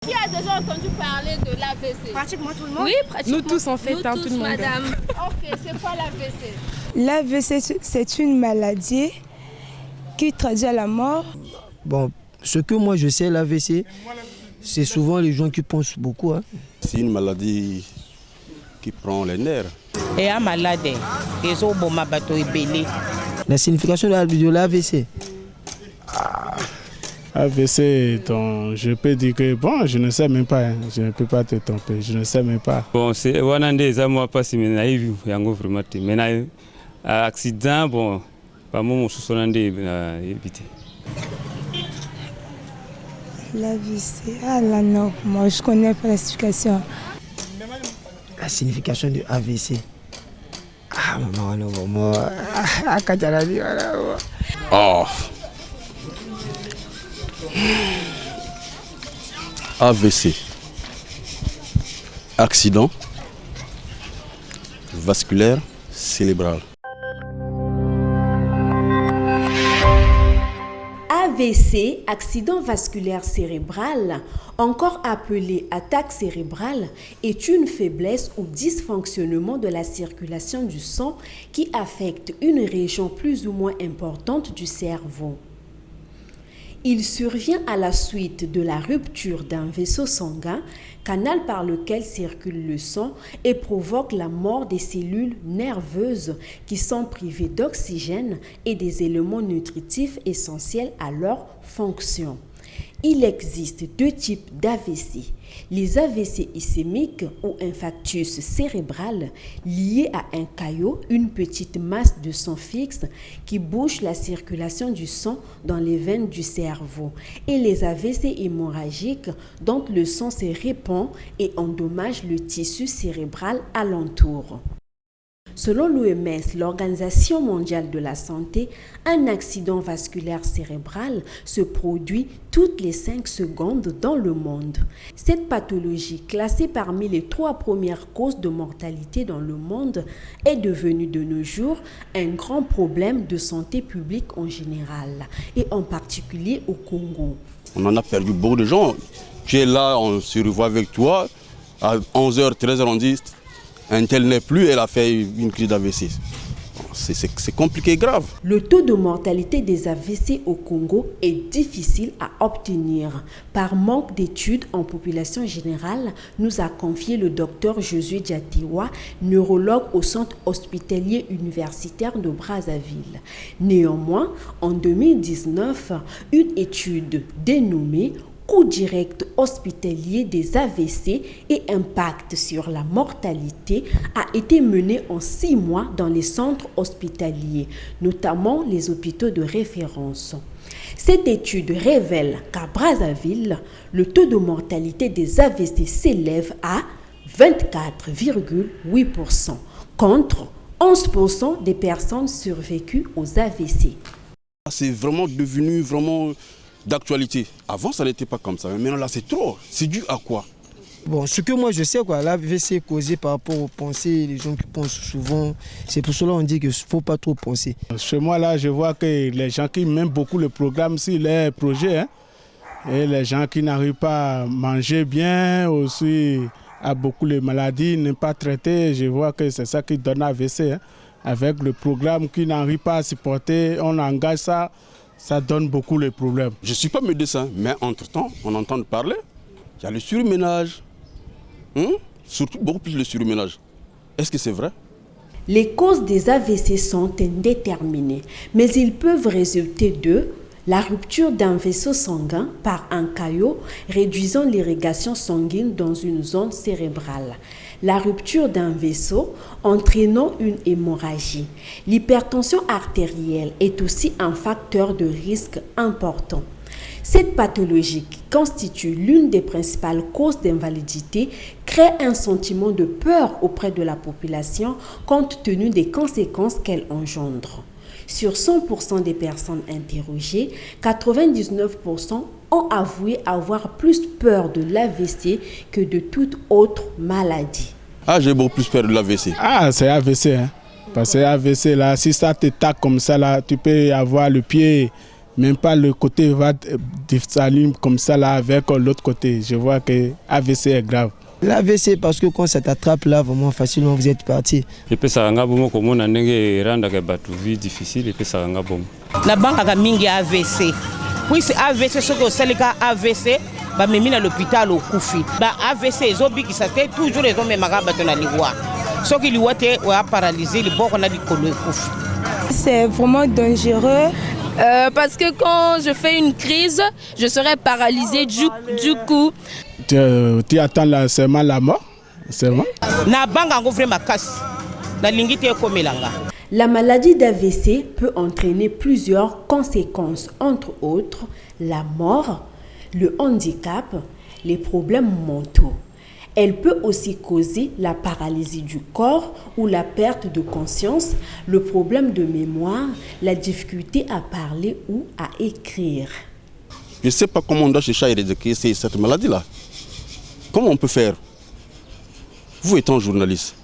Qui a déjà entendu parler de l'AVC? Pratiquement tout le monde. Oui, pratiquement. Nous tous en fait, Nous tout tous, le monde. madame. Ok, c'est quoi l'AVC? L'AVC, c'est une maladie qui traduit à la mort. Bon, ce que moi je sais, l'AVC, c'est souvent les gens qui pensent beaucoup. C'est une maladie qui prend les nerfs. Et un malade, ils ont bon bateau et belé. La signification de l'AVC. AVC, donc je peux dire que bon, je ne sais même pas, hein. Je ne peux pas te tromper, je ne sais même pas. Bon, c'est Wanande, ça moi pas si naïf, yango vraiment. Mais accident, bon, pas moi mon sousonande éviter. L'AVC, ah là non, moi je connais pas l'explication. La signification de AVC. Ah maman, non, moi. Oh. AVC, accident vasculaire cérébral. AVC, accident vasculaire cérébral, encore appelé attaque cérébrale, est une faiblesse ou dysfonctionnement de la circulation du sang qui affecte une région plus ou moins importante du cerveau. Il survient à la suite de la rupture d'un vaisseau sanguin, canal par lequel circule le sang, et provoque la mort des cellules nerveuses qui sont privées d'oxygène et des éléments nutritifs essentiels à leur fonction. Il existe deux types d'AVC. Les AVC ischémiques ou infarctus cérébral liés à un caillot, une petite masse de sang fixe qui bouche la circulation du sang dans les veines du cerveau. Et les AVC hémorragiques dont le sang se répand et endommage le tissu cérébral alentour. Selon l'OMS, l'Organisation mondiale de la santé, un accident vasculaire cérébral se produit toutes les 5 secondes dans le monde. Cette pathologie, classée parmi les 3 premières causes de mortalité dans le monde, est devenue de nos jours un grand problème de santé publique en général, et en particulier au Congo. On en a perdu beaucoup de gens. Tu es là, on se revoit avec toi, à 11h, 13h, on dit un tel n'est plus, elle a fait une crise d'AVC. C'est compliqué, grave. Le taux de mortalité des AVC au Congo est difficile à obtenir. Par manque d'études en population générale, nous a confié le docteur Josué Diatiwa, neurologue au centre hospitalier universitaire de Brazzaville. Néanmoins, en 2019, une étude dénommée coût direct hospitalier des AVC et impact sur la mortalité a été menée en 6 mois dans les centres hospitaliers, notamment les hôpitaux de référence. Cette étude révèle qu'à Brazzaville, le taux de mortalité des AVC s'élève à 24,8% contre 11% des personnes survécues aux AVC. C'est vraiment devenu d'actualité. Avant, ça n'était pas comme ça. Mais maintenant, là, c'est trop. C'est dû à quoi? Bon, ce que moi je sais, l'AVC est causé par rapport aux pensées, les gens qui pensent souvent. C'est pour cela qu'on dit qu'il ne faut pas trop penser. Chez moi, là, je vois que les gens qui aiment beaucoup le programme, c'est les projets, hein, et les gens qui n'arrivent pas à manger bien, aussi à beaucoup de maladies, ne pas traiter, je vois que c'est ça qui donne AVC. Hein. Avec le programme qui n'arrive pas à supporter, on engage ça. Ça donne beaucoup de problèmes. Je ne suis pas médecin, mais entre-temps, on entend parler. Il y a le surménage. Surtout beaucoup plus le surménage. Est-ce que c'est vrai? Les causes des AVC sont indéterminées, mais ils peuvent résulter de la rupture d'un vaisseau sanguin par un caillot réduisant l'irrigation sanguine dans une zone cérébrale. La rupture d'un vaisseau entraînant une hémorragie. L'hypertension artérielle est aussi un facteur de risque important. Cette pathologie, qui constitue l'une des principales causes d'invalidité, crée un sentiment de peur auprès de la population compte tenu des conséquences qu'elle engendre. Sur 100% des personnes interrogées, 99% ont avoué avoir plus peur de l'AVC que de toute autre maladie. Ah, j'ai beaucoup plus peur de l'AVC. Ah, c'est AVC. Hein. Parce que AVC, là, si ça te tape comme ça, là, tu peux avoir le pied même pas le côté va s'allume comme ça là avec l'autre côté. Je vois que AVC est grave. L'AVC, parce que quand ça t'attrape là, vraiment facilement, vous êtes parti. Et puis ça rend bon comme on a une vie difficile et puis ça rend bon. La banque a mingi AVC. Oui, c'est AVC, ce que c'est le cas AVC. Bah, mais à l'hôpital au Koufi. Bah, AVC, ils ont dit que c'était toujours les hommes qui ont l'ivoire. Ce qui lui a paralysé, les bords on a dit qu'on le Koufi. C'est vraiment dangereux. Parce que quand je fais une crise, je serai paralysée du coup. Tu attends seulement la mort? Seulement? La maladie d'AVC peut entraîner plusieurs conséquences, entre autres la mort, le handicap, les problèmes mentaux. Elle peut aussi causer la paralysie du corps ou la perte de conscience, le problème de mémoire, la difficulté à parler ou à écrire. Je ne sais pas comment on doit chercher à éradiquer cette maladie-là. Comment on peut faire? Vous étant journaliste,